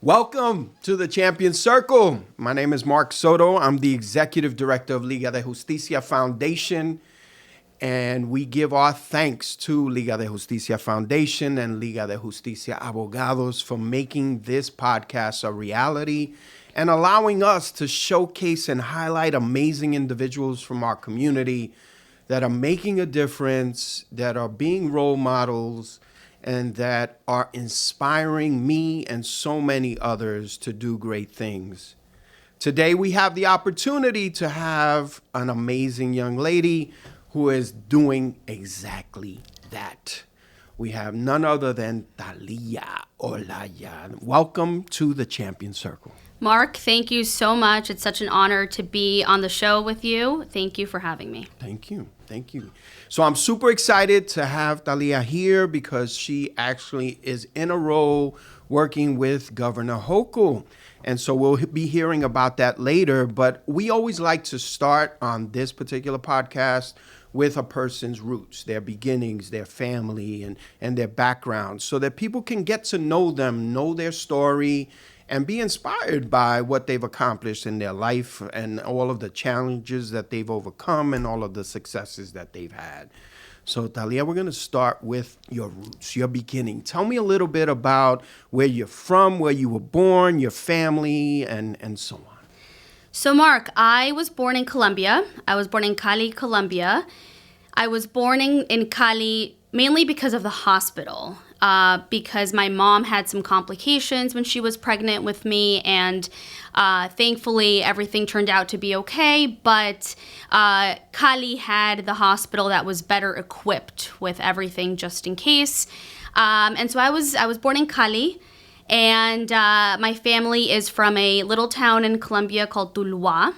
Welcome to the Champion Circle. My name is Mark Soto. I'm the Executive Director of LIGA Foundation, and we give our thanks to LIGA Foundation and Liga de Justicia Abogados for making this podcast a reality and allowing us to showcase and highlight amazing individuals from our community that are making a difference, that are being role models, and that are inspiring me and so many others to do great things. Today, we have the opportunity to have an amazing young lady who is doing exactly that. We have none other than Thalia Olaya. Welcome to the Champion Circle. Mark, thank you so much. It's such an honor to be on the show with you. Thank you for having me. Thank you. Thank you. So I'm super excited to have Thalia here because she actually is in a role working with Governor Hochul. And so we'll be hearing about that later. But we always like to start on this particular podcast with a person's roots, their beginnings, their family, and their background, so that people can get to know them, know their story, and be inspired by what they've accomplished in their life and all of the challenges that they've overcome and all of the successes that they've had. So, Thalia, we're going to start with your roots, your beginning. Tell me a little bit about where you're from, where you were born, your family, and so on. So, Mark, I was born in Colombia. I was born in Cali, Colombia. I was born in Cali mainly because of the hospital. Because my mom had some complications when she was pregnant with me, and thankfully everything turned out to be okay, but Cali had the hospital that was better equipped with everything just in case. And so I was born in Cali, and my family is from a little town in Colombia called Tuluá,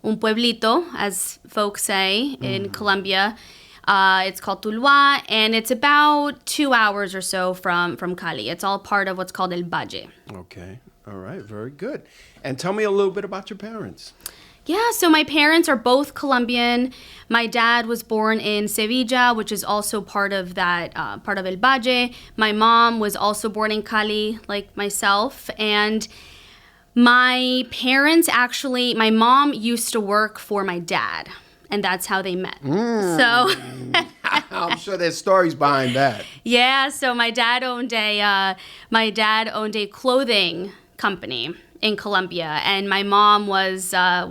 un pueblito, as folks say in Colombia. It's called Tuluá, and it's about 2 hours or so from Cali. It's all part of what's called El Valle. Okay. All right. Very good. And tell me a little bit about your parents. Yeah, so my parents are both Colombian. My dad was born in Sevilla, which is also part of that, part of El Valle. My mom was also born in Cali, like myself. And my parents actually, my mom used to work for my dad. And that's how they met. So I'm sure there's stories behind that. Yeah, so my dad owned a clothing company in Colombia, and my mom was a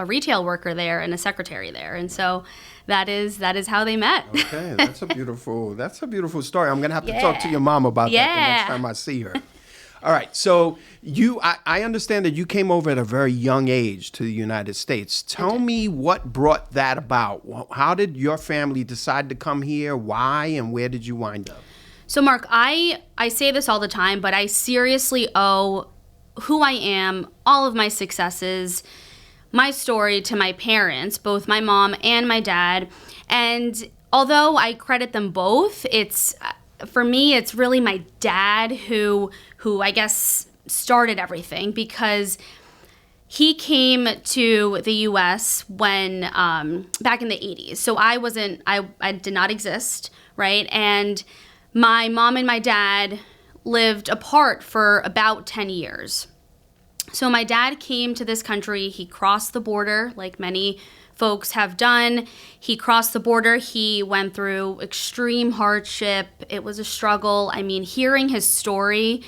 retail worker there and a secretary there, and so that is how they met. Okay, that's a beautiful story. I'm gonna have to talk to your mom about that the next time I see her. All right, so I understand that you came over at a very young age to the United States. Tell me what brought that about. How did your family decide to come here? Why, and where did you wind up? So, Mark, I say this all the time, but I seriously owe who I am, all of my successes, my story to my parents, both my mom and my dad. And although I credit them both, for me, it's really my dad who I guess started everything, because he came to the U.S. when back in the 80s. So I did not exist, right? And my mom and my dad lived apart for about 10 years. So my dad came to this country. He crossed the border like many folks have done. He crossed the border. He went through extreme hardship. It was a struggle. I mean, hearing his story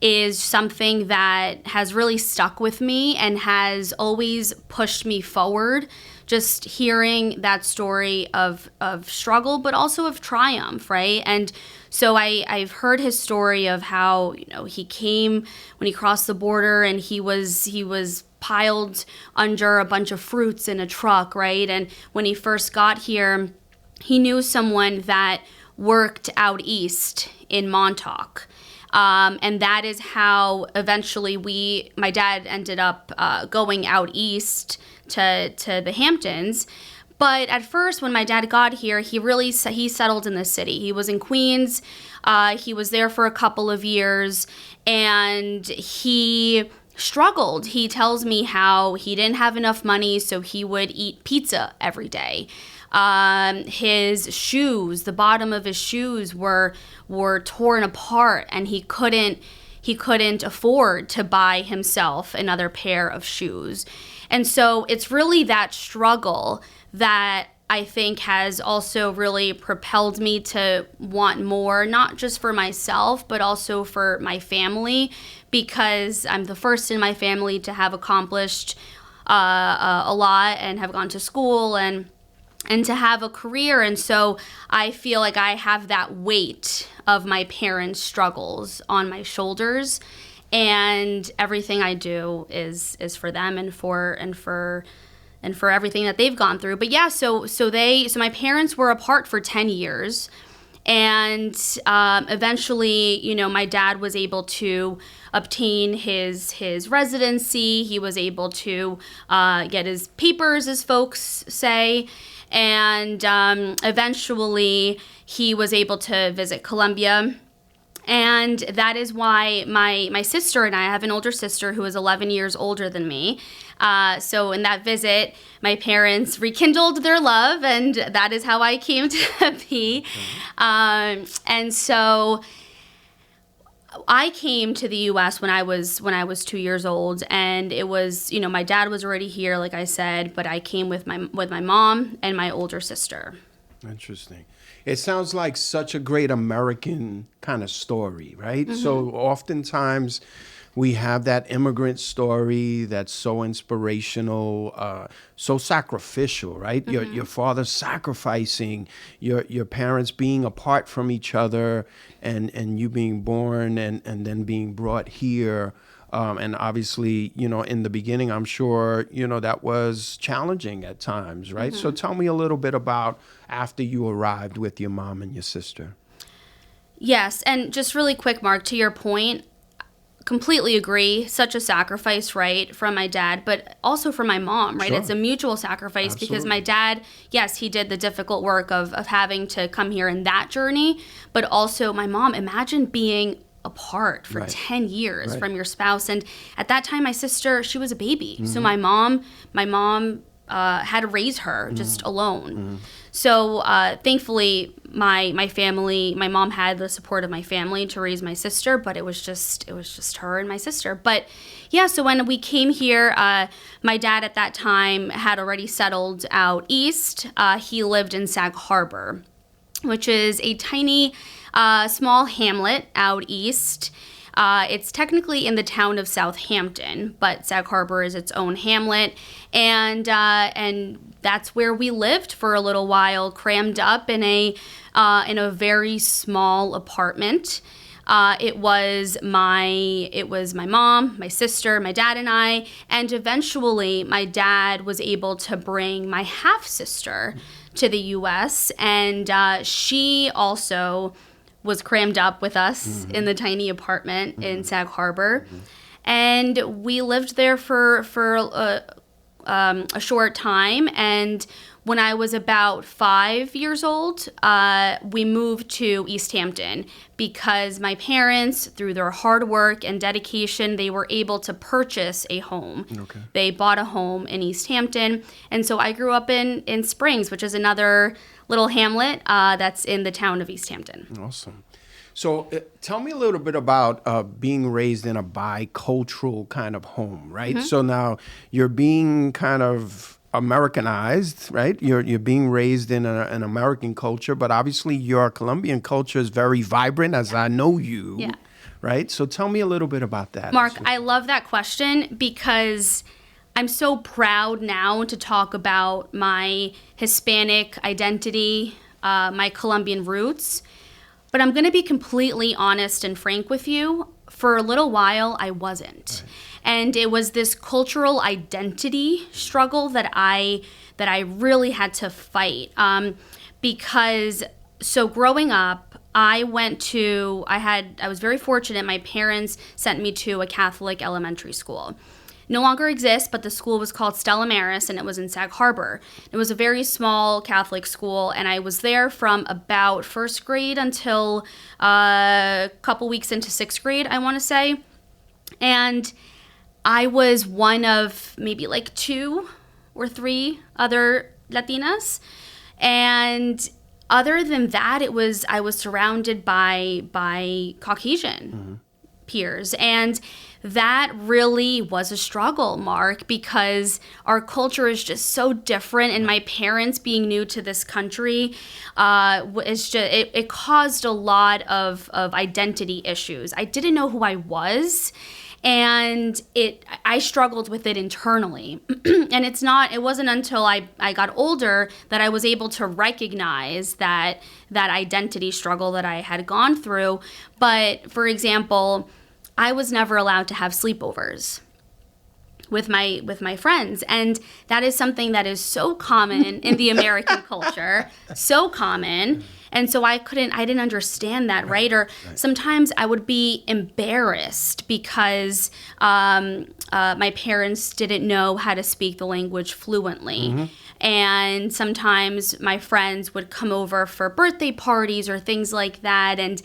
is something that has really stuck with me and has always pushed me forward. Just hearing that story of struggle, but also of triumph, right? And so I've heard his story of how, he came when he crossed the border, and he was piled under a bunch of fruits in a truck, right? And when he first got here, he knew someone that worked out east in Montauk. And that is how eventually my dad ended up going out east to the Hamptons. But at first, when my dad got here, he settled in the city. He was in Queens. He was there for a couple of years, and he struggled. He tells me how he didn't have enough money, so he would eat pizza every day. His shoes, the bottom of his shoes were torn apart, and he couldn't he couldn't afford to buy himself another pair of shoes. And so it's really that struggle that I think has also really propelled me to want more, not just for myself, but also for my family, because I'm the first in my family to have accomplished a lot and have gone to school and to have a career. And so I feel like I have that weight of my parents' struggles on my shoulders, and everything I do is for them and for everything that they've gone through. But yeah, so my parents were apart for 10 years. And eventually, you know, my dad was able to obtain his residency. He was able to get his papers, as folks say. And eventually, he was able to visit Colombia. And that is why my sister and I have an older sister who is 11 years older than me. So in that visit, my parents rekindled their love, and that is how I came to be. And so I came to the U.S. when I was 2 years old, and it was, you know, my dad was already here, like I said, but I came with my mom and my older sister. Interesting. It sounds like such a great American kind of story, right? Mm-hmm. So oftentimes we have that immigrant story that's so inspirational, so sacrificial, right? Mm-hmm. Your father sacrificing, your parents being apart from each other, and you being born and then being brought here. And obviously, you know, in the beginning, I'm sure, you know, that was challenging at times, right? Mm-hmm. So tell me a little bit about after you arrived with your mom and your sister. Yes. And just really quick, Mark, to your point, completely agree. Such a sacrifice, right, from my dad, but also for my mom, right? Sure. It's a mutual sacrifice. Absolutely. Because my dad, yes, he did the difficult work of having to come here in that journey, but also my mom, imagine being apart for 10 years from your spouse. And at that time, my sister, she was a baby. Mm-hmm. So my mom had to raise her just alone. Mm-hmm. So thankfully, my family, my mom had the support of my family to raise my sister, but it was just her and my sister. But yeah, so when we came here, my dad at that time had already settled out east. He lived in Sag Harbor, which is a tiny small hamlet out east. It's technically in the town of Southampton, but Sag Harbor is its own hamlet, and that's where we lived for a little while, crammed up in a very small apartment. It was my mom, my sister, my dad, and I, and eventually my dad was able to bring my half sister to the U.S., and she also was crammed up with us in the tiny apartment in Sag Harbor. And we lived there for a short time. And when I was about 5 years old, we moved to East Hampton because my parents, through their hard work and dedication, they were able to purchase a home. Okay. They bought a home in East Hampton. And so I grew up in Springs, which is another little hamlet that's in the town of East Hampton. Awesome. So tell me a little bit about being raised in a bicultural kind of home, right? Mm-hmm. So now you're being kind of Americanized, right? You're being raised in an American culture, but obviously your Colombian culture is very vibrant, as I know you, right? So tell me a little bit about that. Mark, I love that question because I'm so proud now to talk about my Hispanic identity, my Colombian roots. But I'm going to be completely honest and frank with you. For a little while, I wasn't. Right. And it was this cultural identity struggle that I really had to fight. Because so growing up, I was very fortunate. My parents sent me to a Catholic elementary school. No longer exists, but the school was called Stella Maris, and it was in Sag Harbor. It was a very small Catholic school, and I was there from about first grade until a couple weeks into sixth grade, I want to say. And I was one of maybe like 2 or 3 other Latinas. And other than that, I was surrounded by Caucasian peers. And that really was a struggle, Mark, because our culture is just so different, and my parents being new to this country it caused a lot of identity issues. I didn't know who I was, and I struggled with it internally. And it wasn't until I got older that I was able to recognize that identity struggle that I had gone through. But for example, I was never allowed to have sleepovers with my friends, and that is something that is so common in the American culture, so common. And so I didn't understand that, right? Or sometimes I would be embarrassed because my parents didn't know how to speak the language fluently. And sometimes my friends would come over for birthday parties or things like that, and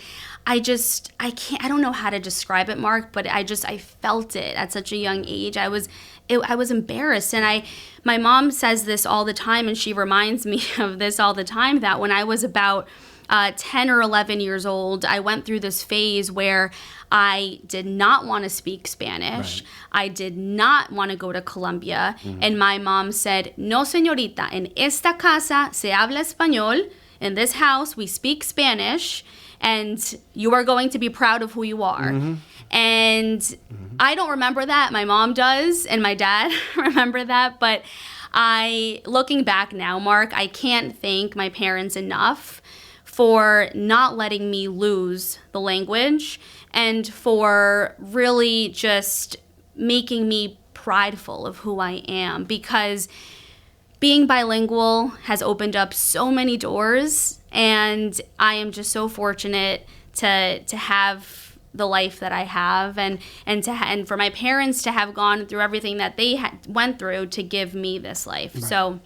I don't know how to describe it, Mark, but I felt it at such a young age. I was embarrassed, and my mom says this all the time, and she reminds me of this all the time, that when I was about 10 or 11 years old, I went through this phase where I did not want to speak Spanish. Right. I did not want to go to Colombia. And my mom said, "No, señorita, en esta casa se habla español. In this house, we speak Spanish, and you are going to be proud of who you are." And I don't remember that. My mom does, and my dad remember that. But looking back now, Mark, I can't thank my parents enough for not letting me lose the language, and for really just making me prideful of who I am, because being bilingual has opened up so many doors, and I am just so fortunate to have the life that I have, and for my parents to have gone through everything that they went through to give me this life. Right. So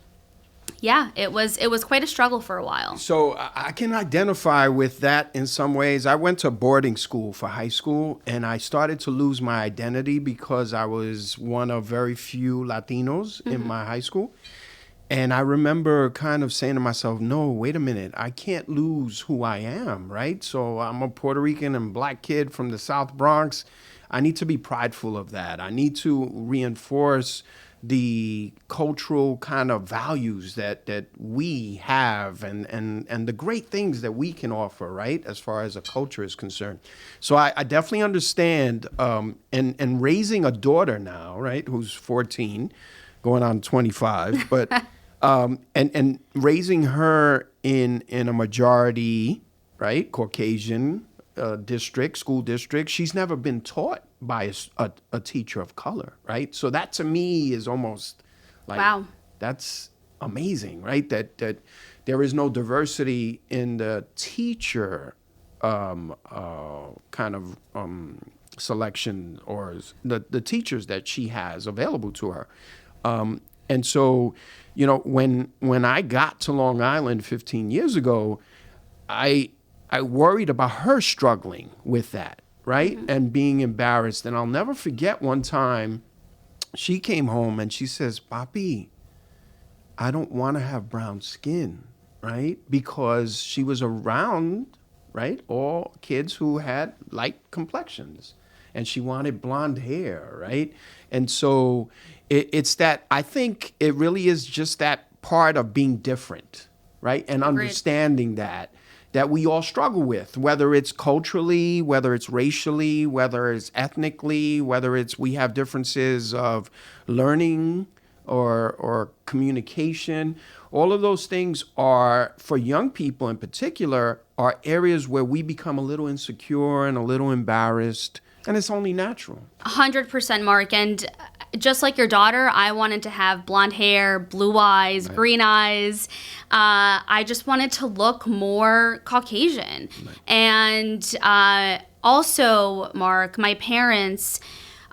yeah, it was quite a struggle for a while. So I can identify with that in some ways. I went to boarding school for high school, and I started to lose my identity because I was one of very few Latinos in my high school. And I remember kind of saying to myself, no, wait a minute, I can't lose who I am, right? So I'm a Puerto Rican and black kid from the South Bronx. I need to be prideful of that. I need to reinforce the cultural kind of values that we have, and the great things that we can offer, right, as far as a culture is concerned. So I definitely understand, and raising a daughter now, right, who's 14, going on 25, but and raising her in a majority, right, Caucasian school district, she's never been taught by a teacher of color, right? So that to me is almost like, wow, that's amazing, right? That there is no diversity in the teacher kind of selection, or the teachers that she has available to her. And so, you know, when I got to Long Island 15 years ago, I worried about her struggling with that, right? And being embarrassed. And I'll never forget one time she came home and she says, "Papi, I don't want to have brown skin," right? Because she was around, right, all kids who had light complexions, and she wanted blonde hair, right? And so it's that, I think it really is just that part of being different, right? And understanding that we all struggle with, whether it's culturally, whether it's racially, whether it's ethnically, whether it's we have differences of learning or communication. All of those things are, for young people in particular, are areas where we become a little insecure and a little embarrassed, and it's only natural. 100%, Mark. And just like your daughter, I wanted to have blonde hair, blue eyes, green eyes. I just wanted to look more Caucasian. And also, Mark, my parents,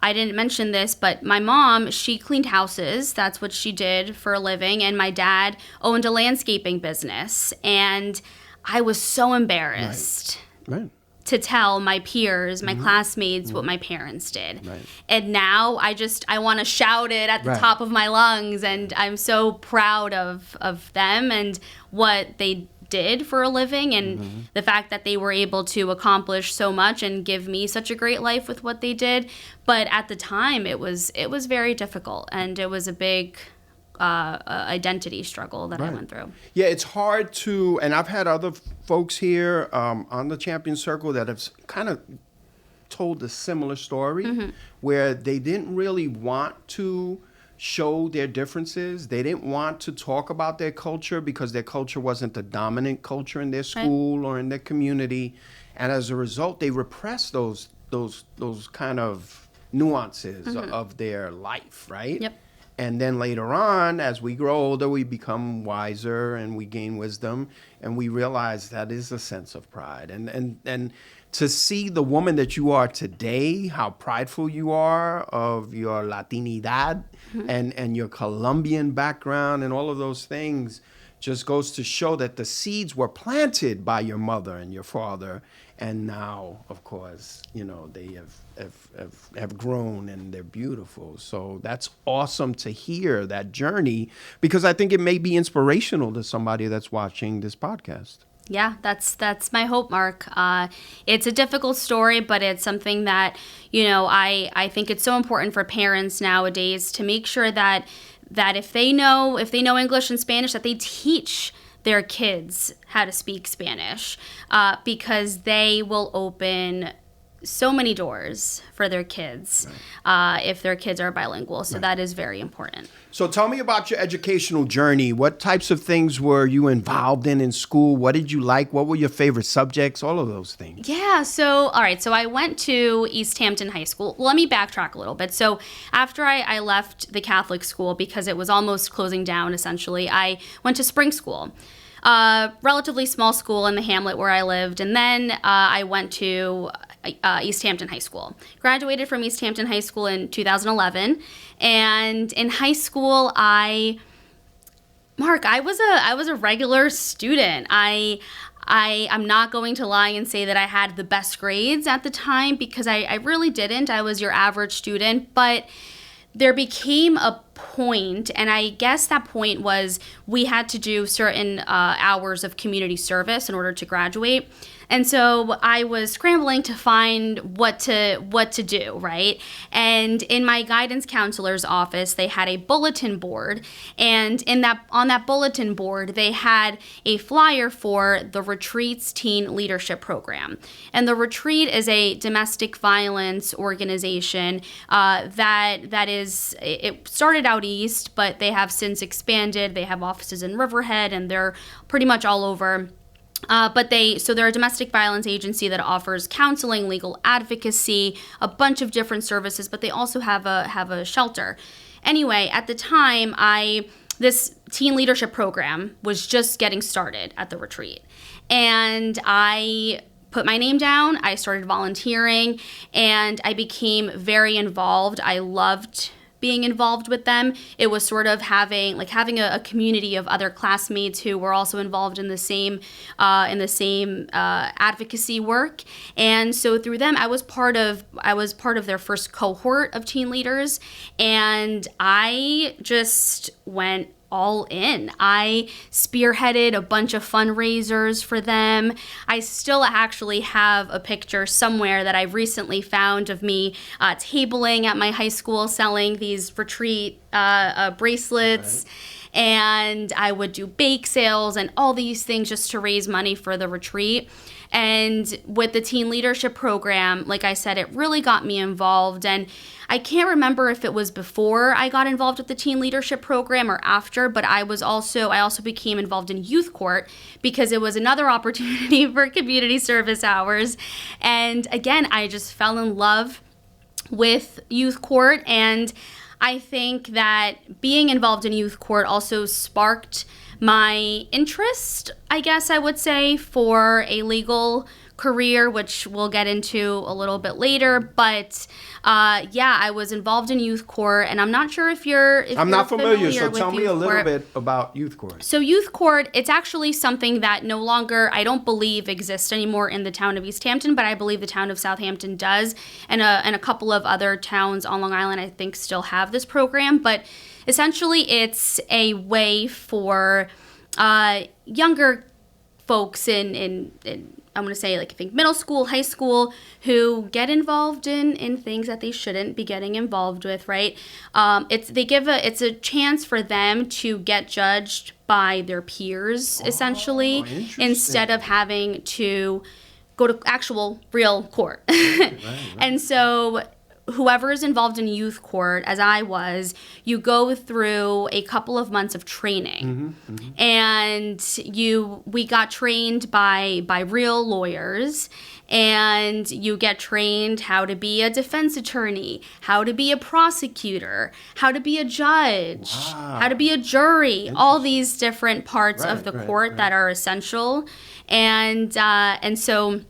I didn't mention this, but my mom, she cleaned houses. That's what she did for a living. And my dad owned a landscaping business. And I was so embarrassed. Right. To tell my peers, my classmates, what my parents did. Right. And now I want to shout it at the top of my lungs, and I'm so proud of them and what they did for a living, and the fact that they were able to accomplish so much and give me such a great life with what they did. But at the time, it was very difficult, and it was a big identity struggle that I went through. Yeah, it's hard to, and I've had other folks here on the Champion Circle that have kind of told a similar story where they didn't really want to show their differences. They didn't want to talk about their culture because their culture wasn't the dominant culture in their school or in their community. And as a result, they repressed those kind of nuances of their life, right? Yep. And then later on, as we grow older, we become wiser and we gain wisdom, and we realize that is a sense of pride. And to see the woman that you are today, how prideful you are of your Latinidad and your Colombian background and all of those things, just goes to show that the seeds were planted by your mother and your father, and now, of course, you know, they have grown and they're beautiful. So that's awesome to hear that journey, because I think it may be inspirational to somebody that's watching this podcast. Yeah, that's my hope, Mark. It's a difficult story, but it's something that, you know, I think it's so important for parents nowadays to make sure that if they know English and Spanish, that they teach their kids how to speak Spanish, because they will open so many doors for their kids if their kids are bilingual. So that is very important. So tell me about your educational journey. What types of things were you involved in school? What did you like? What were your favorite subjects? All of those things. Yeah. So, all right. So I went to East Hampton High School. Let me backtrack a little bit. So after I left the Catholic school, because it was almost closing down, essentially, I went to Spring School. Relatively small school in the hamlet where I lived. And then I went to East Hampton High School. Graduated from East Hampton High School in 2011. And in high school, Mark, I was a regular student. I'm not going to lie and say that I had the best grades at the time, because I really didn't. I was your average student, but there became a point, and I guess that point was we had to do certain hours of community service in order to graduate. And so I was scrambling to find what to do, right? And in my guidance counselor's office, they had a bulletin board, and on that bulletin board, they had a flyer for the Retreat's Teen Leadership Program. And the Retreat is a domestic violence organization it started out east, but they have since expanded. They have offices in Riverhead, and they're pretty much all over. So they're a domestic violence agency that offers counseling, legal advocacy, a bunch of different services, but they also have a shelter. Anyway, at the time, this teen leadership program was just getting started at the Retreat. And I put my name down, I started volunteering, and I became very involved. I loved being involved with them. It was sort of having a community of other classmates who were also involved in the same advocacy work. And so through them, I was part of their first cohort of teen leaders, and I just went all in. I spearheaded a bunch of fundraisers for them. I still actually have a picture somewhere that I recently found of me tabling at my high school selling these retreat bracelets. Right. And I would do bake sales and all these things just to raise money for the retreat. And with the teen leadership program, like I said, it really got me involved. And I can't remember if it was before I got involved with the teen leadership program or after, but I also became involved in youth court, because it was another opportunity for community service hours. And again, I just fell in love with youth court, and I think that being involved in youth court also sparked my interest, I guess I would say, for a legal career, which we'll get into a little bit later. But I was involved in youth court, and I'm not sure if I'm not familiar, so tell me a little bit about youth court. So youth court, it's actually something that no longer, I don't believe, exists anymore in the town of East Hampton, but I believe the town of Southampton does, and a couple of other towns on Long Island, I think, still have this program. But essentially, it's a way for younger folks in I'm going to say, like, I think middle school, high school, who get involved in things that they shouldn't be getting involved with, right? It's a chance for them to get judged by their peers, essentially, instead of having to go to actual real court. Right. And so whoever is involved in youth court, as I was, you go through a couple of months of training. And we got trained by real lawyers, and you get trained how to be a defense attorney, how to be a prosecutor, how to be a judge, how to be a jury, all these different parts of the court that are essential. And so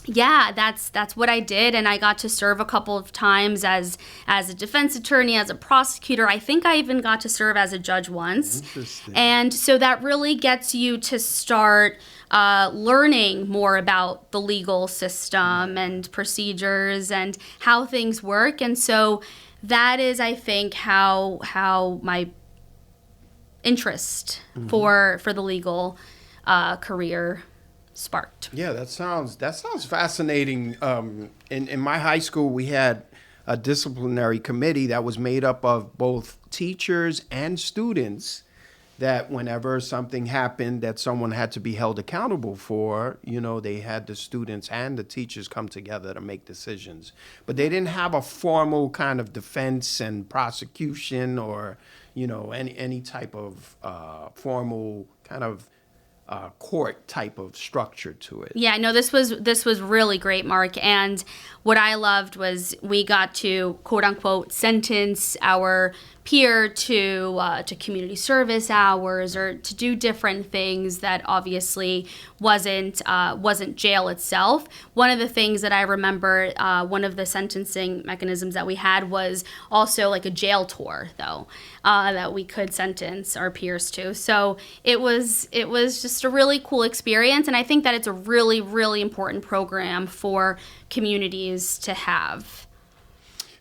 yeah, that's what I did, and I got to serve a couple of times as a defense attorney, as a prosecutor. I think I even got to serve as a judge once. Interesting. And so that really gets you to start learning more about the legal system and procedures and how things work. And so that is, I think, how my interest for the legal career sparked. Yeah, that sounds fascinating. In my high school, we had a disciplinary committee that was made up of both teachers and students, that whenever something happened that someone had to be held accountable for, they had the students and the teachers come together to make decisions. But they didn't have a formal kind of defense and prosecution or, any type of formal kind of court type of structure to it. Yeah, no, this was really great, Mark. And what I loved was we got to, quote unquote, sentence our peer to community service hours, or to do different things that obviously wasn't jail itself. One of the things that I remember, one of the sentencing mechanisms that we had was also like a jail tour, though, that we could sentence our peers to. So it was just a really cool experience, and I think that it's a really, really important program for communities to have.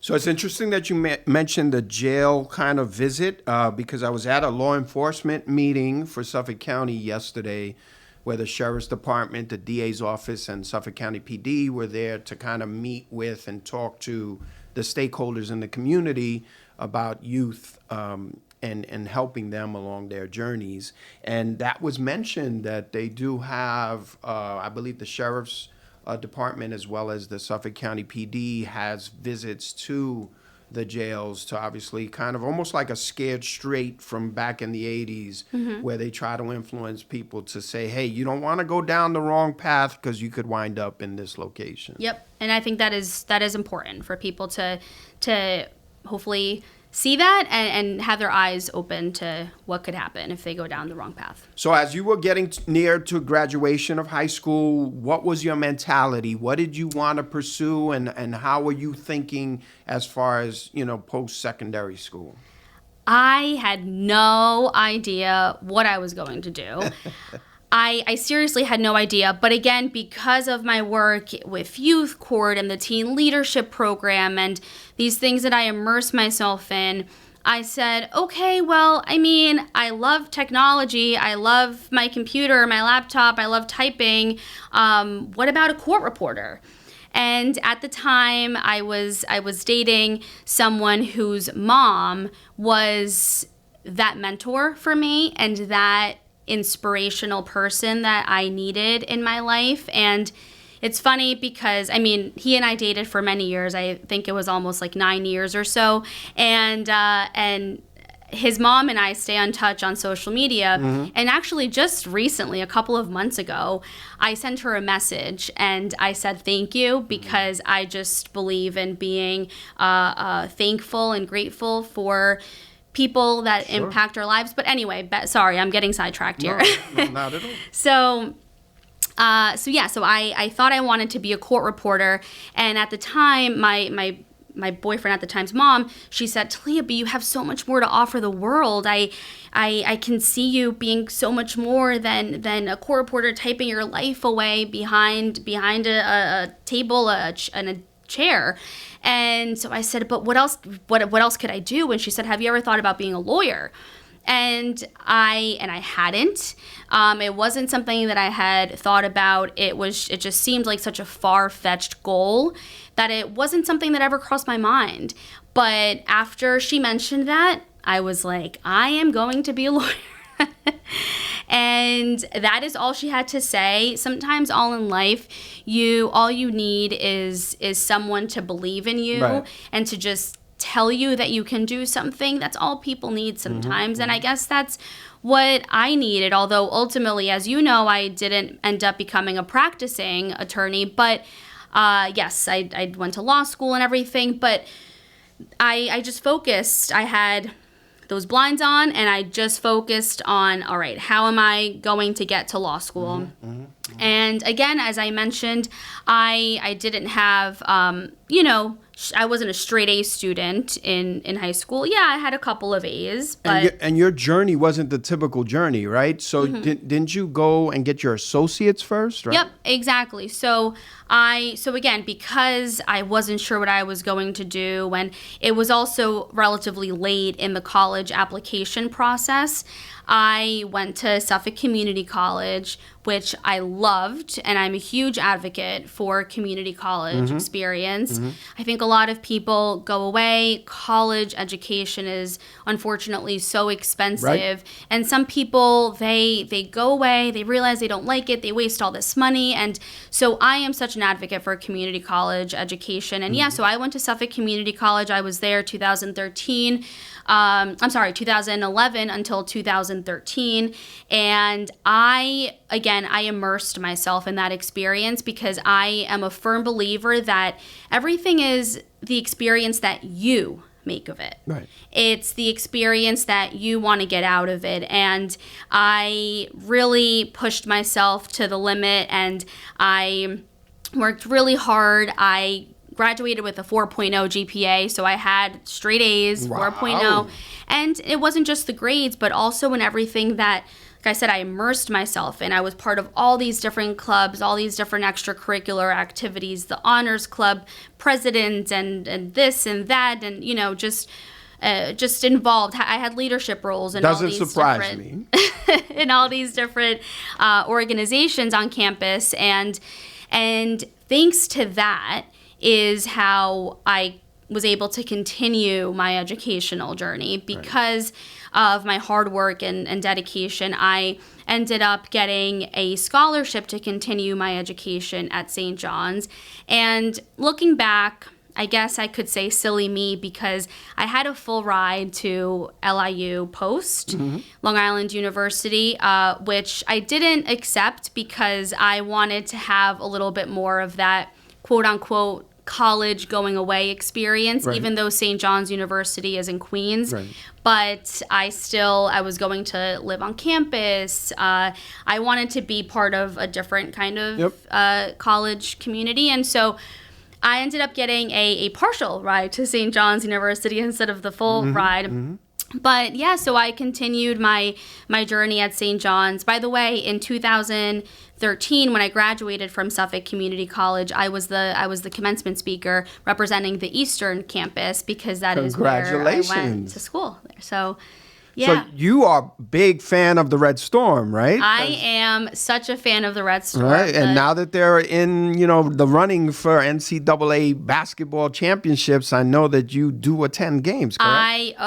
So it's interesting that you mentioned the jail kind of visit, because I was at a law enforcement meeting for Suffolk County yesterday, where the Sheriff's Department, the DA's office, and Suffolk County PD were there to kind of meet with and talk to the stakeholders in the community about youth and helping them along their journeys. And that was mentioned that they do have, I believe the Sheriff's Department, as well as the Suffolk County PD, has visits to the jails to obviously kind of almost like a Scared Straight from back in the 80s, where they try to influence people to say, hey, you don't want to go down the wrong path because you could wind up in this location. Yep. And I think that is important for people to hopefully see that and have their eyes open to what could happen if they go down the wrong path. So as you were getting near to graduation of high school, what was your mentality? What did you want to pursue, and how were you thinking as far as, post-secondary school? I had no idea what I was going to do. I seriously had no idea. But again, because of my work with Youth Court and the Teen Leadership Program and these things that I immersed myself in, I said, okay, well, I love technology. I love my computer, my laptop. I love typing. What about a court reporter? And at the time, I was dating someone whose mom was that mentor for me and that inspirational person that I needed in my life. And it's funny because, he and I dated for many years. I think it was almost like 9 years or so. And his mom and I stay in touch on social media. And actually just recently, a couple of months ago, I sent her a message and I said thank you, because I just believe in being thankful and grateful for people that impact our lives. But anyway, sorry, I'm getting sidetracked here. No, not at all. So I thought I wanted to be a court reporter. And at the time, my boyfriend at the time's mom, she said, Thalia, but you have so much more to offer the world. I can see you being so much more than a court reporter typing your life away behind a table and a chair. And so I said, but what else could I do? And she said, have you ever thought about being a lawyer? And I hadn't. It wasn't something that I had thought about. It just seemed like such a far-fetched goal that it wasn't something that ever crossed my mind. But after she mentioned that, I was like, I am going to be a lawyer. And that is all she had to say. Sometimes all in life, all you need is someone to believe in you, right, and to just tell you that you can do something. That's all people need sometimes. And I guess that's what I needed. Although ultimately, as you know, I didn't end up becoming a practicing attorney. But yes, I went to law school and everything. But I just focused. I had those blinds on, and I just focused on, all right, how am I going to get to law school? And again, as I mentioned, I didn't have, I wasn't a straight A student in high school. Yeah, I had a couple of A's. But and your journey wasn't the typical journey, right? So didn't you go and get your associates first, right? Yep, exactly. So again, because I wasn't sure what I was going to do, and it was also relatively late in the college application process, I went to Suffolk Community College, which I loved, and I'm a huge advocate for community college experience. I think a lot of people go away. College education is unfortunately so expensive, right, and some people, they go away, they realize they don't like it, they waste all this money, and so I am such an advocate for community college education. And so I went to Suffolk Community College. I was there 2011 until 2013. And I immersed myself in that experience because I am a firm believer that everything is the experience that you make of it. Right. It's the experience that you want to get out of it. And I really pushed myself to the limit, and I worked really hard. I graduated with a 4.0 GPA, so I had straight A's, wow, 4.0. And it wasn't just the grades, but also in everything that, like I said, I immersed myself in. I was part of all these different clubs, all these different extracurricular activities, the honors club president and this and that, and, just involved. I had leadership roles in Doesn't surprise me. in all these different organizations on campus. And thanks to that is how I was able to continue my educational journey. Because of my hard work and dedication, I ended up getting a scholarship to continue my education at St. John's. And looking back, I guess I could say silly me, because I had a full ride to LIU Post, Long Island University, which I didn't accept because I wanted to have a little bit more of that quote-unquote college going away experience, right, even though St. John's University is in Queens. Right. But I was going to live on campus. I wanted to be part of a different kind of college community. And so I ended up getting a partial ride to St. John's University instead of the full ride. But yeah, so I continued my journey at St. John's. By the way, in 2013, when I graduated from Suffolk Community College, I was the commencement speaker representing the Eastern Campus, because that is where I went to school there. So yeah. So you are a big fan of the Red Storm, right? I am such a fan of the Red Storm. Right, and now that they're in, the running for NCAA basketball championships, I know that you do attend games, correct?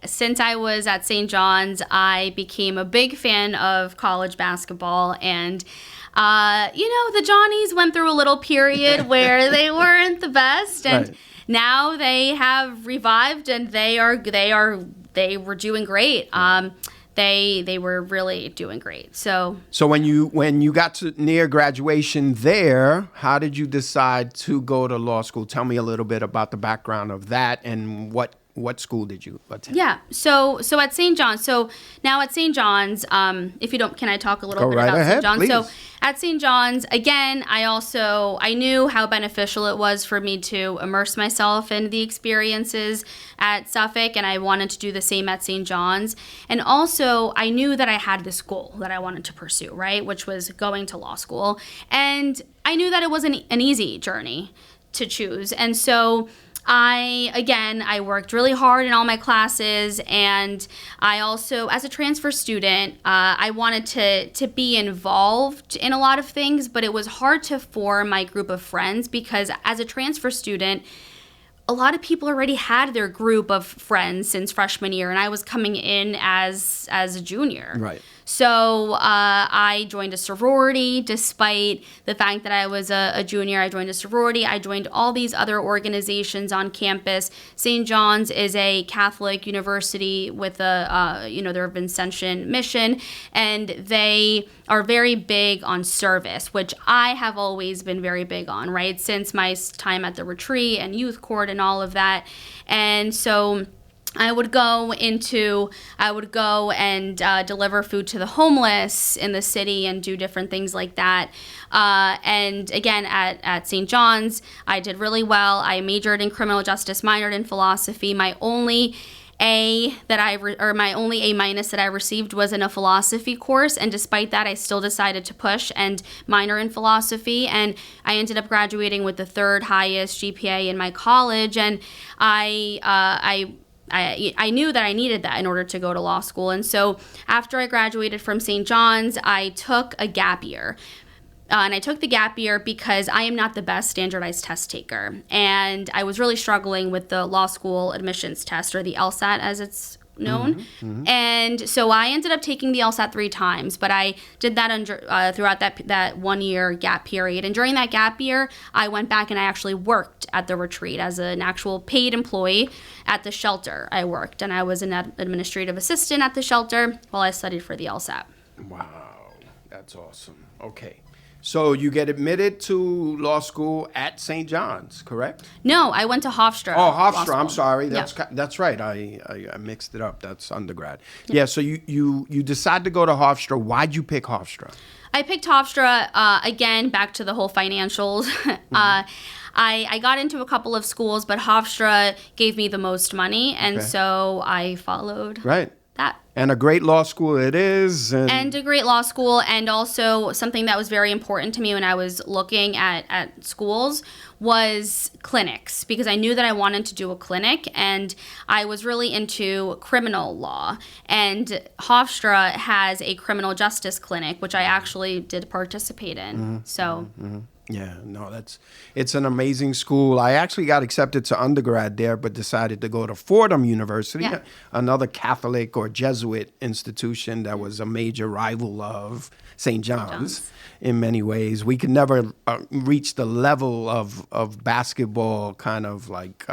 Since I was at St. John's, I became a big fan of college basketball, and the Johnnies went through a little period where they weren't the best, and now they have revived, and they were doing great. They were really doing great. So when you got to near graduation there, how did you decide to go to law school? Tell me a little bit about the background of that, and what school did you attend? Yeah, so at St. John's. So now at St. John's, if you don't, can I talk a little bit about St. John's? Please. So at St. John's, again, I knew how beneficial it was for me to immerse myself in the experiences at Suffolk, and I wanted to do the same at St. John's. And also, I knew that I had this goal that I wanted to pursue, right, which was going to law school. And I knew that it wasn't an easy journey to choose. And so I worked really hard in all my classes, and I also, as a transfer student, I wanted to be involved in a lot of things, but it was hard to form my group of friends because as a transfer student, a lot of people already had their group of friends since freshman year, and I was coming in as a junior. Right. So I joined a sorority despite the fact that I was a junior. I joined a sorority. I joined all these other organizations on campus. St. John's is a Catholic university with their Vincentian mission, and they are very big on service, which I have always been very big on, right? Since my time at the retreat and youth court and all of that. And so I would go and deliver food to the homeless in the city and do different things like that. And again, at St. John's, I did really well. I majored in criminal justice, minored in philosophy. My only A minus that I received was in a philosophy course, and despite that, I still decided to push and minor in philosophy, and I ended up graduating with the third highest GPA in my college, and I knew that I needed that in order to go to law school. And so after I graduated from St. John's, I took a gap year. And I took the gap year because I am not the best standardized test taker. And I was really struggling with the law school admissions test, or the LSAT as it's known. Mm-hmm. And so I ended up taking the LSAT 3 times, but I did that throughout that 1 year gap period. And during that gap year, I went back and I actually worked at the retreat as an actual paid employee at the shelter. I worked, and I was an administrative assistant at the shelter while I studied for the LSAT. Wow, that's awesome. Okay. So you get admitted to law school at St. John's, correct? No, I went to Hofstra. Oh, Hofstra. I'm sorry. That's right. I mixed it up. That's undergrad. Yeah. So you decide to go to Hofstra. Why'd you pick Hofstra? I picked Hofstra again. Back to the whole financials. Mm-hmm. I got into a couple of schools, but Hofstra gave me the most money, and so I followed. Right. That. And a great law school it is. And a great law school, and also something that was very important to me when I was looking at schools was clinics, because I knew that I wanted to do a clinic, and I was really into criminal law. And Hofstra has a criminal justice clinic, which I actually did participate in. Mm-hmm. So... Mm-hmm. Yeah, no, it's an amazing school. I actually got accepted to undergrad there, but decided to go to Fordham University, another Catholic or Jesuit institution that was a major rival of St. John's in many ways. We could never reach the level of basketball, kind of like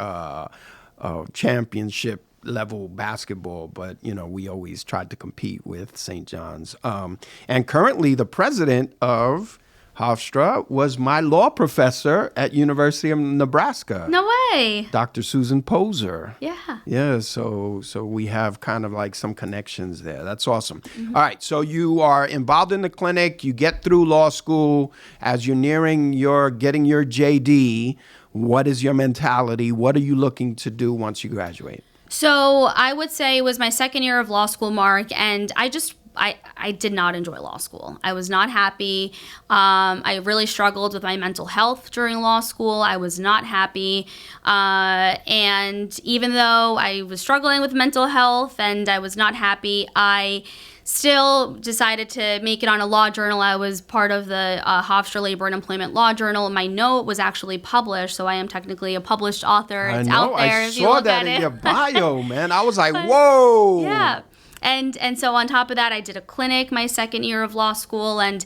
championship level basketball, but we always tried to compete with St. John's. And currently the president of Hofstra was my law professor at University of Nebraska. No way. Dr. Susan Poser. Yeah. Yeah, so we have kind of like some connections there. That's awesome. Mm-hmm. All right, so you are involved in the clinic, you get through law school. As you're nearing getting your JD, what is your mentality? What are you looking to do once you graduate? So I would say it was my second year of law school, Mark, and I did not enjoy law school. I was not happy. I really struggled with my mental health during law school. I was not happy. And even though I was struggling with mental health and I was not happy, I still decided to make it on a law journal. I was part of the Hofstra Labor and Employment Law Journal. My note was actually published, so I am technically a published author. It's out there if you look at it. I saw that in your bio, man. I was like, whoa. Yeah. And so on top of that, I did a clinic my second year of law school, and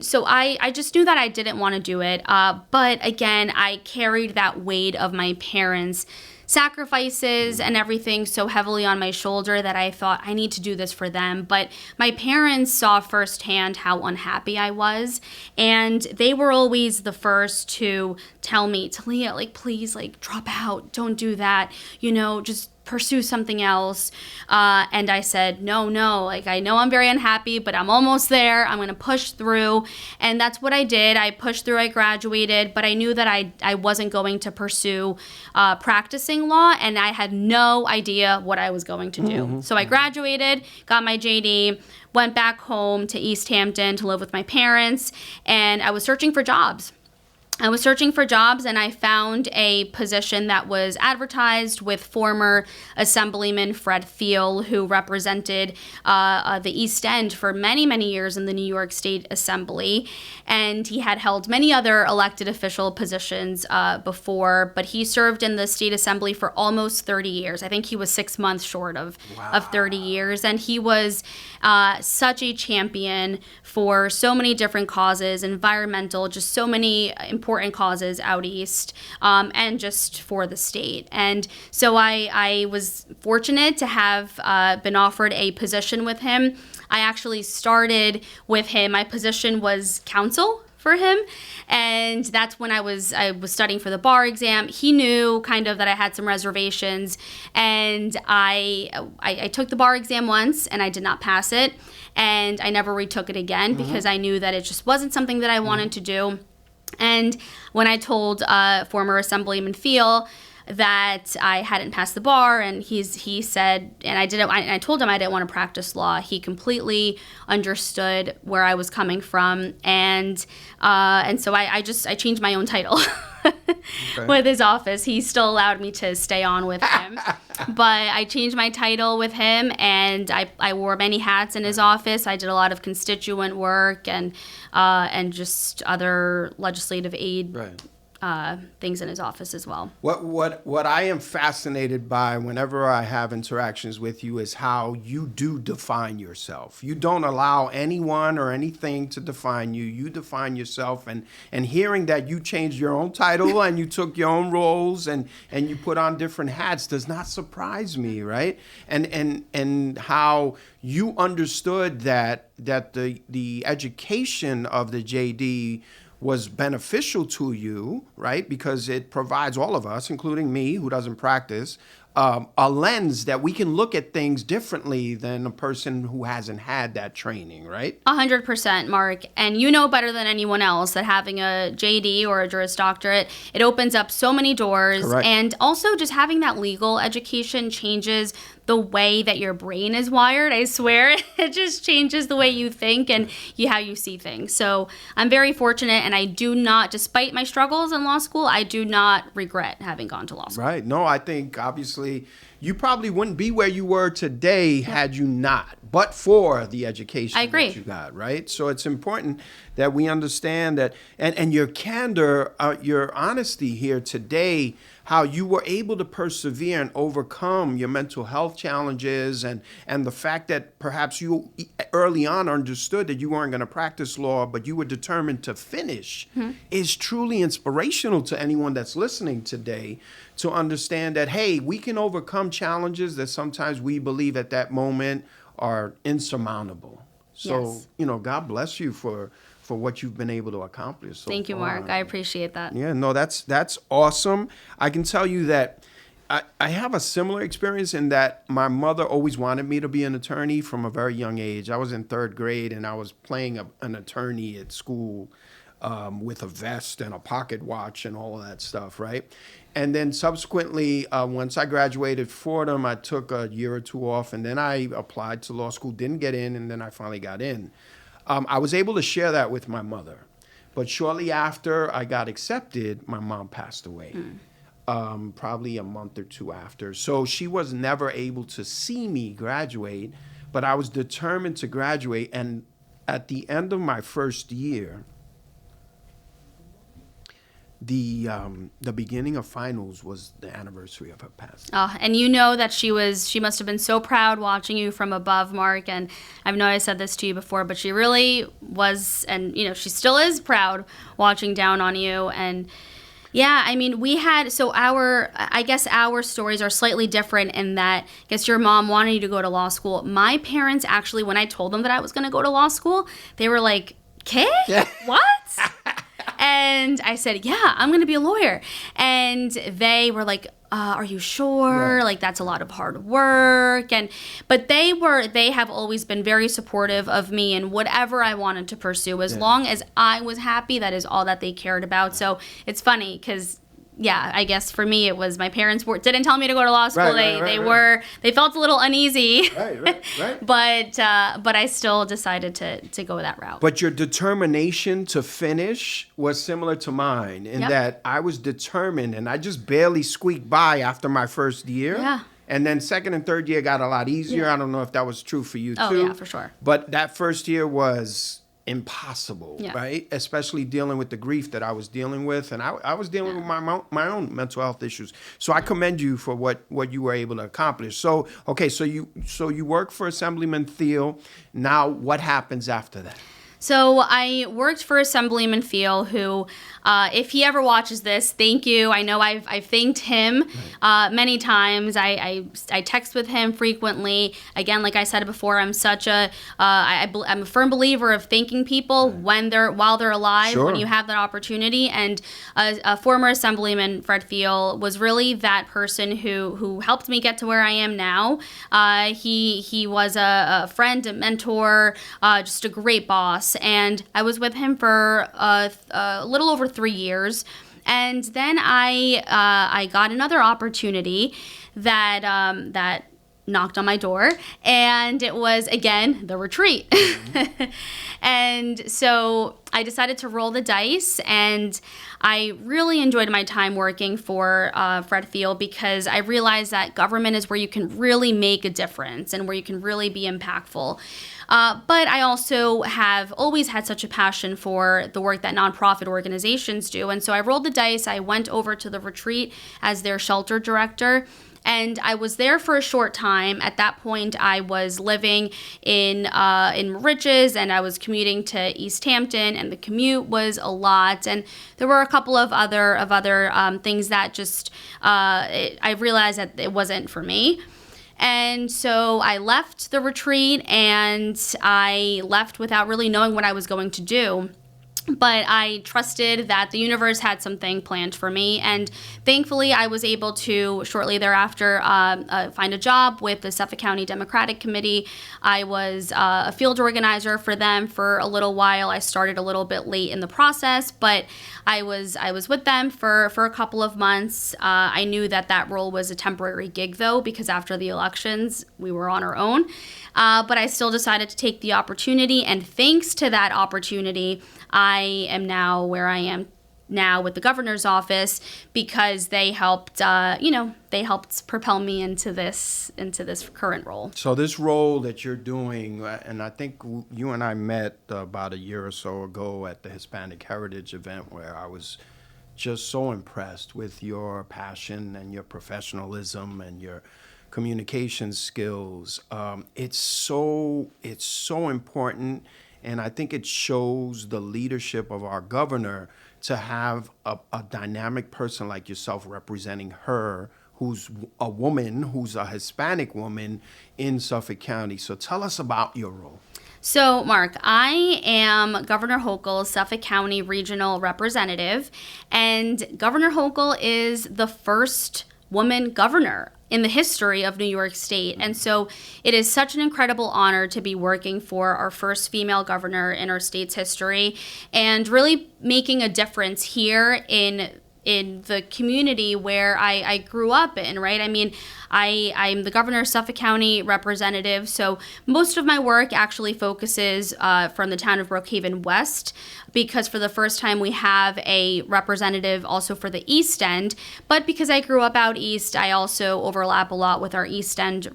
so I just knew that I didn't want to do it. But again, I carried that weight of my parents' sacrifices and everything so heavily on my shoulder that I thought I need to do this for them. But my parents saw firsthand how unhappy I was, and they were always the first to tell me, Thalia, please, drop out, don't do that, just pursue something else. And I said, no, I know I'm very unhappy, but I'm almost there. I'm going to push through. And that's what I did. I pushed through, I graduated, but I knew that I wasn't going to pursue practicing law, and I had no idea what I was going to do. Mm-hmm. So I graduated, got my JD, went back home to East Hampton to live with my parents, and I was searching for jobs. I was searching for jobs, and I found a position that was advertised with former Assemblyman Fred Thiel, who represented the East End for many, many years in the New York State Assembly. And he had held many other elected official positions before, but he served in the state assembly for almost 30 years. I think he was 6 months short of 30 years. And he was such a champion for so many different causes, environmental, just so many important causes out east, and just for the state. And so I was fortunate to have been offered a position with him. I actually started with him. My position was counsel for him, and that's when I was studying for the bar exam. He knew kind of that I had some reservations, and I took the bar exam once, and I did not pass it, and I never retook it again because I knew that it just wasn't something that I wanted to do. And when I told former Assemblyman Thiel that I hadn't passed the bar, and he said, and I told him I didn't want to practice law. He completely understood where I was coming from, and so I changed my own title. Okay. With his office. He still allowed me to stay on with him, but I changed my title with him, and I wore many hats in his office. I did a lot of constituent work and just other legislative aid. Right. Things in his office as well. What I am fascinated by whenever I have interactions with you is how you do define yourself. You don't allow anyone or anything to define you. You define yourself, and hearing that you changed your own title and you took your own roles and you put on different hats does not surprise me, right? And how you understood that the education of the JD was beneficial to you, right? Because it provides all of us, including me, who doesn't practice, a lens that we can look at things differently than a person who hasn't had that training, right? 100%, Mark. And you know better than anyone else that having a JD or a Juris Doctorate, it opens up so many doors. Correct. And also just having that legal education changes the way that your brain is wired. I swear, it just changes the way you think and how you see things. So I'm very fortunate, and I do not, despite my struggles in law school, I do not regret having gone to law school. Right. No, I think obviously you probably wouldn't be where you were today had you not, but for the education that you got, right? So it's important that we understand that, and your candor, your honesty here today, how you were able to persevere and overcome your mental health challenges, and the fact that perhaps you early on understood that you weren't going to practice law, but you were determined to finish, is truly inspirational to anyone that's listening today to understand that, hey, we can overcome challenges that sometimes we believe at that moment are insurmountable. So, God bless you for what you've been able to accomplish so Thank you, far. Mark. I appreciate that. Yeah, no, that's awesome. I can tell you that I have a similar experience in that my mother always wanted me to be an attorney from a very young age. I was in 3rd grade, and I was playing an attorney at school with a vest and a pocket watch and all of that stuff, right? And then subsequently, once I graduated Fordham, I took a year or two off, and then I applied to law school, didn't get in, and then I finally got in. I was able to share that with my mother. But shortly after I got accepted, my mom passed away, probably a month or two after. So she was never able to see me graduate, but I was determined to graduate. And at the end of my first year, the beginning of finals was the anniversary of her passing. Oh, and you know that she must have been so proud watching you from above, Mark. And I know I said this to you before, but she really was, and she still is proud watching down on you. And yeah, I mean, I guess our stories are slightly different in that, I guess your mom wanted you to go to law school. My parents actually, when I told them that I was going to go to law school, they were like, "Kay? What?" And I said, "Yeah, I'm going to be a lawyer." And they were like, "Are you sure? Right. Like, that's a lot of hard work." But they have always been very supportive of me and whatever I wanted to pursue. As long as I was happy, that is all that they cared about. So it's funny because I guess for me it was my parents didn't tell me to go to law school. They felt a little uneasy. Right. But I still decided to go that route. But your determination to finish was similar to mine in that I was determined, and I just barely squeaked by after my first year. Yeah. And then second and third year got a lot easier. I don't know if that was true for you too. Oh, yeah, for sure. But that first year was impossible, Yeah. right? Especially dealing with the grief that I was dealing with. And I was dealing with my own mental health issues. So I commend you for what you were able to accomplish. So, okay, so you work for Assemblyman Thiel. Now what happens after that? So I worked for Assemblyman Thiel, who, if he ever watches this, thank you. I know I've thanked him many times. I text with him frequently. Again, like I said before, I'm I'm a firm believer of thanking people while they're alive, when you have that opportunity. And a former Assemblyman, Fred Thiel, was really that person who helped me get to where I am now. He was a friend, a mentor, just a great boss. And I was with him for a little over 3 years. And then I got another opportunity that knocked on my door, and it was, again, the retreat. And so I decided to roll the dice, and I really enjoyed my time working for Fred Thiel, because I realized that government is where you can really make a difference and where you can really be impactful. But I also have always had such a passion for the work that nonprofit organizations do. And so I rolled the dice. I went over to the retreat as their shelter director. And I was there for a short time. At that point, I was living in Moriches, and I was commuting to East Hampton, and the commute was a lot. And there were a couple of other things that just I realized that it wasn't for me. And so I left the retreat, and I left without really knowing what I was going to do. But I trusted that the universe had something planned for me. And thankfully, I was able to, shortly thereafter, find a job with the Suffolk County Democratic Committee. I was a field organizer for them for a little while. I started a little bit late in the process, but I was with them for a couple of months. I knew that role was a temporary gig, though, because after the elections, we were on our own. But I still decided to take the opportunity, and thanks to that opportunity, I am now where I am now with the governor's office, because they helped propel me into this current role. So this role that you're doing, and I think you and I met about a year or so ago at the Hispanic Heritage event, where I was just so impressed with your passion and your professionalism and your communication skills. It's so important, and I think it shows the leadership of our governor to have a dynamic person like yourself representing her, who's a woman, who's a Hispanic woman in Suffolk County. So tell us about your role. So, Mark, I am Governor Hochul's Suffolk County Regional Representative, and Governor Hochul is the first woman governor in the history of New York State. And so it is such an incredible honor to be working for our first female governor in our state's history, and really making a difference here in the community where I grew up in, right? I mean, I'm the governor's Suffolk County representative, so most of my work actually focuses from the town of Brookhaven West, because for the first time we have a representative also for the East End. But because I grew up out east, I also overlap a lot with our East End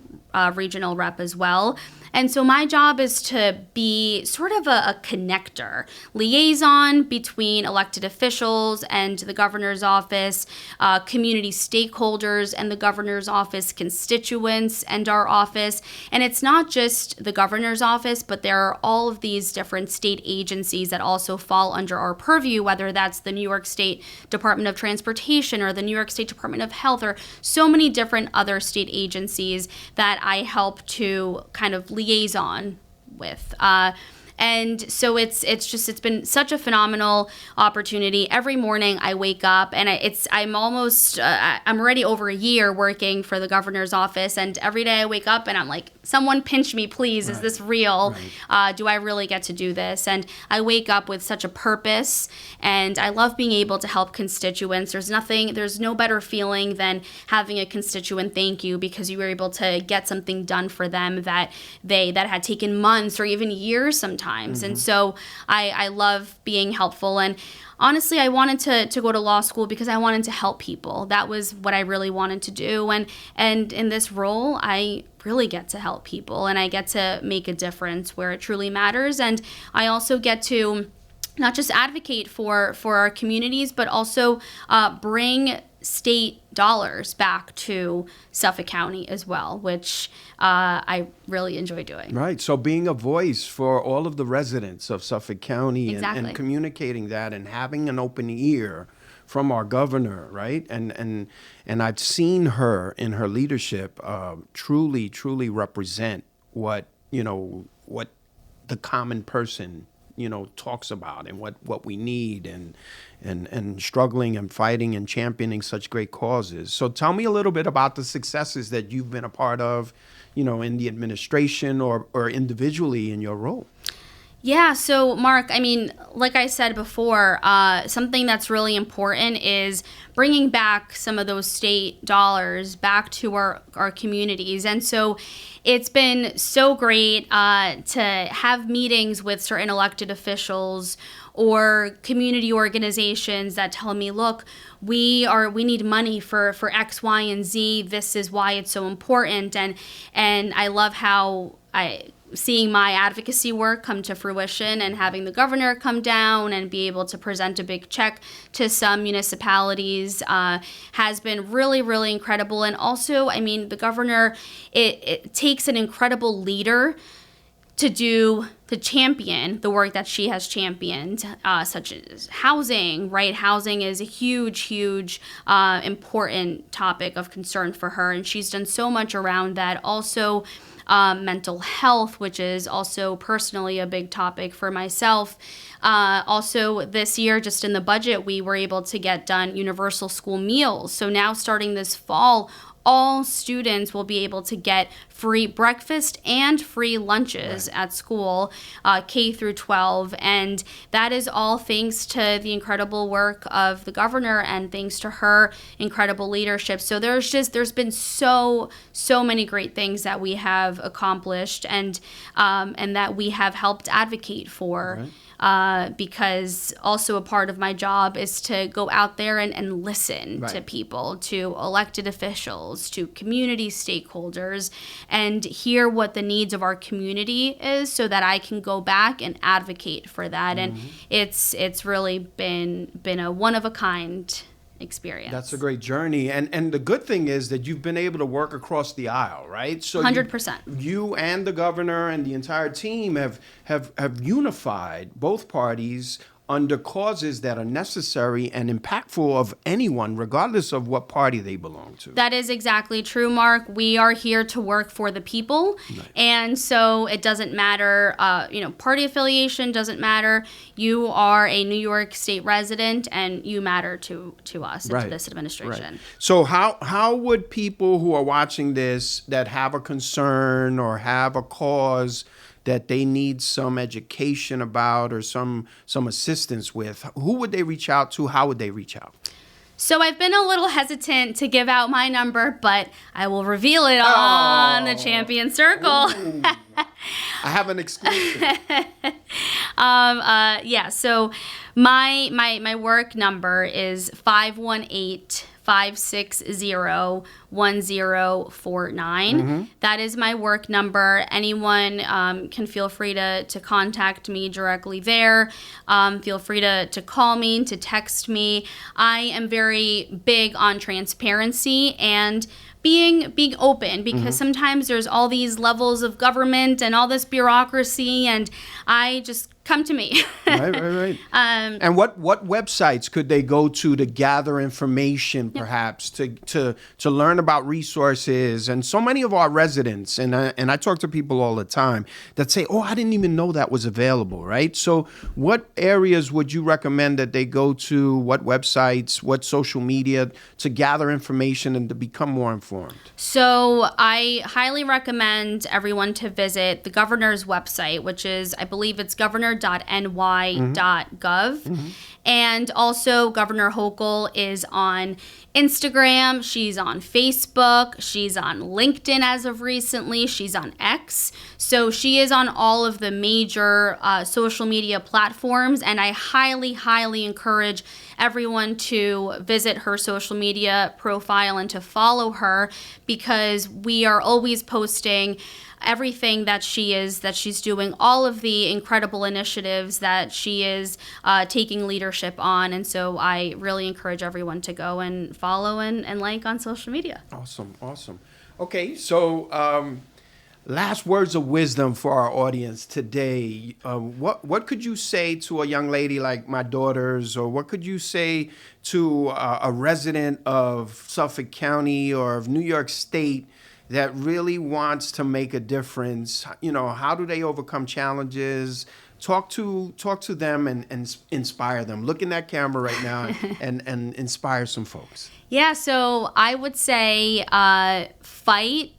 regional rep as well. And so my job is to be sort of a connector, liaison between elected officials and the governor's office, community stakeholders and the governor's office, constituents and our office. And it's not just the governor's office, but there are all of these different state agencies that also fall under our purview, whether that's the New York State Department of Transportation or the New York State Department of Health, or so many different other state agencies that I help to kind of liaison with. And so it's been such a phenomenal opportunity. Every morning I wake up, and I'm already over a year working for the governor's office, and every day I wake up and I'm like someone pinch me, please. Is this real? Do I really get to do this? And I wake up with such a purpose, and I love being able to help constituents. There's no better feeling than having a constituent thank you because you were able to get something done for them that had taken months or even years sometimes. And so I love being helpful. And honestly, I wanted to go to law school because I wanted to help people. That was what I really wanted to do. And in this role, I really get to help people, and I get to make a difference where it truly matters. And I also get to not just advocate for our communities, but also bring state dollars back to Suffolk County as well, which I really enjoy doing. Right. So being a voice for all of the residents of Suffolk County Exactly. and communicating that and having an open ear from our governor, right? And I've seen her in her leadership truly represent what the common person talks about and what we need and struggling and fighting and championing such great causes. So tell me a little bit about the successes that you've been a part of, in the administration or individually in your role. Yeah, so Mark, I mean, like I said before, something that's really important is bringing back some of those state dollars back to our communities. And so it's been so great to have meetings with certain elected officials or community organizations that tell me, look, we need money for X, Y, and Z. This is why it's so important. And I love how seeing my advocacy work come to fruition and having the governor come down and be able to present a big check to some municipalities has been really, really incredible. And also, I mean, the governor, it takes an incredible leader to champion the work that she has championed, such as housing, right? Housing is a huge, important topic of concern for her, and she's done so much around that. Also, mental health, which is also personally a big topic for myself. Also, this year, just in the budget, we were able to get done universal school meals. So now starting this fall, all students will be able to get free breakfast and free lunches at school, K through 12. And that is all thanks to the incredible work of the governor and thanks to her incredible leadership. So there's been so many great things that we have accomplished and that we have helped advocate for. Right. Because also a part of my job is to go out there and listen to people, to elected officials, to community stakeholders, and hear what the needs of our community is so that I can go back and advocate for that. And it's really been a one-of-a-kind experience. That's a great journey. And the good thing is that you've been able to work across the aisle, right? So 100%. You and the governor and the entire team have unified both parties under causes that are necessary and impactful of anyone, regardless of what party they belong to. That is exactly true, Mark. We are here to work for the people. Right. And so it doesn't matter, party affiliation doesn't matter. You are a New York State resident and you matter to us and to this administration. Right. So how would people who are watching this that have a concern or have a cause that they need some education about or some assistance with, who would they reach out to? How would they reach out? So I've been a little hesitant to give out my number, but I will reveal it on the Champion Circle. I have an exclusive. So my work number is 518-560-1049. That is my work number. Anyone can feel free to contact me directly there. Feel free to call me, to text me. I am very big on transparency and being open, because sometimes there's all these levels of government and all this bureaucracy, and I just come to me. Right. And what websites could they go to gather information, perhaps to learn about resources? And so many of our residents, and I talk to people all the time that say, "Oh, I didn't even know that was available." Right. So, what areas would you recommend that they go to? What websites? What social media to gather information and to become more informed? So I highly recommend everyone to visit the governor's website, which is, I believe it's governor.ny.gov. And also Governor Hochul is on Instagram. She's on Facebook. She's on LinkedIn as of recently. She's on X. So she is on all of the major social media platforms. And I highly, highly encourage everyone to visit her social media profile and to follow her, because we are always posting everything that she's doing, all of the incredible initiatives that she is taking leadership on. And so I really encourage everyone to go and follow and like on social media. Awesome. Okay, so last words of wisdom for our audience today. What could you say to a young lady like my daughters, or what could you say to a resident of Suffolk County or of New York State that really wants to make a difference? How do they overcome challenges? Talk to them and inspire them. Look in that camera right now and inspire some folks. Yeah, so I would say fight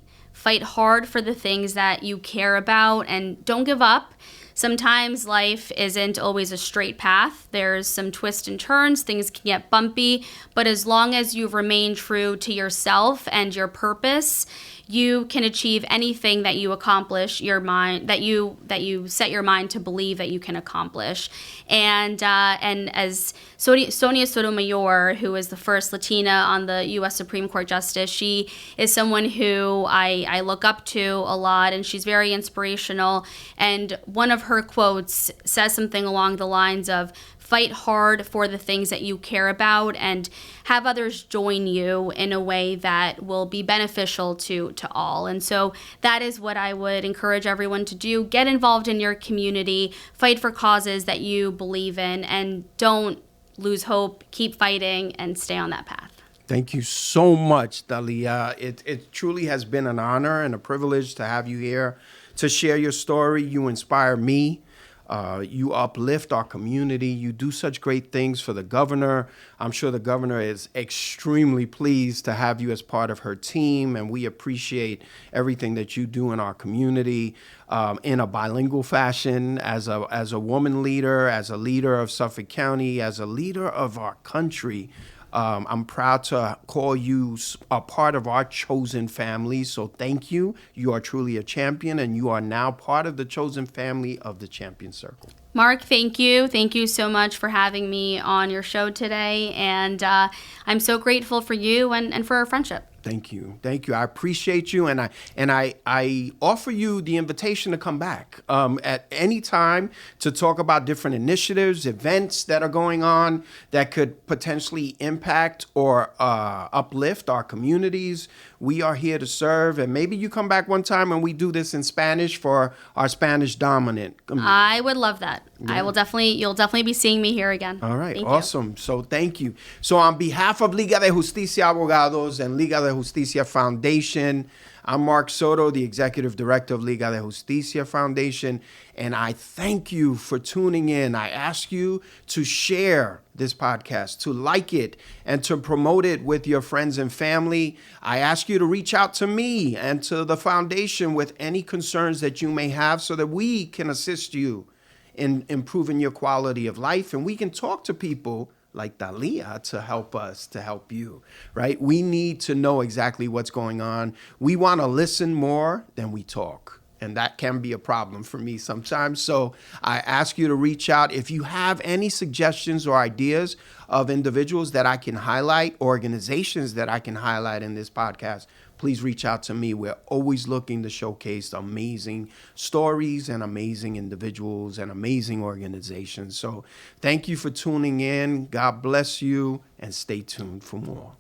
hard for the things that you care about, and don't give up. Sometimes life isn't always a straight path. There's some twists and turns. Things can get bumpy, but as long as you remain true to yourself and your purpose, you can achieve anything that you accomplish that you set your mind to believe that you can accomplish. And as Sonia Sotomayor, who is the first Latina on the U.S. Supreme Court Justice, she is someone who I look up to a lot, and she's very inspirational. And one of her quotes says something along the lines of, fight hard for the things that you care about and have others join you in a way that will be beneficial to all. And so that is what I would encourage everyone to do. Get involved in your community, fight for causes that you believe in, and don't lose hope. Keep fighting and stay on that path. Thank you so much, Thalia. It truly has been an honor and a privilege to have you here to share your story. You inspire me. You uplift our community. You do such great things for the governor. I'm sure the governor is extremely pleased to have you as part of her team, and we appreciate everything that you do in our community in a bilingual fashion, as a woman leader, as a leader of Suffolk County, as a leader of our country. I'm proud to call you a part of our chosen family. So thank you. You are truly a champion, and you are now part of the chosen family of the Champion Circle. Mark, thank you. Thank you so much for having me on your show today. And I'm so grateful for you and for our friendship. Thank you. I appreciate you, and I offer you the invitation to come back at any time to talk about different initiatives, events that are going on that could potentially impact or uplift our communities. We are here to serve, and maybe you come back one time and we do this in Spanish for our Spanish dominant. I would love that. Yeah. You'll definitely be seeing me here again. All right, awesome. So thank you. So on behalf of Liga de Justicia Abogados and Liga de Justicia Foundation, I'm Mark Soto, the Executive Director of Liga de Justicia Foundation, and I thank you for tuning in. I ask you to share this podcast, to like it, and to promote it with your friends and family. I ask you to reach out to me and to the foundation with any concerns that you may have so that we can assist you in improving your quality of life, and we can talk to people like Thalia to help us, to help you, right? We need to know exactly what's going on. We want to listen more than we talk, and that can be a problem for me sometimes. So I ask you to reach out. If you have any suggestions or ideas of individuals that I can highlight, organizations that I can highlight in this podcast, please reach out to me. We're always looking to showcase amazing stories and amazing individuals and amazing organizations. So thank you for tuning in. God bless you, and stay tuned for more.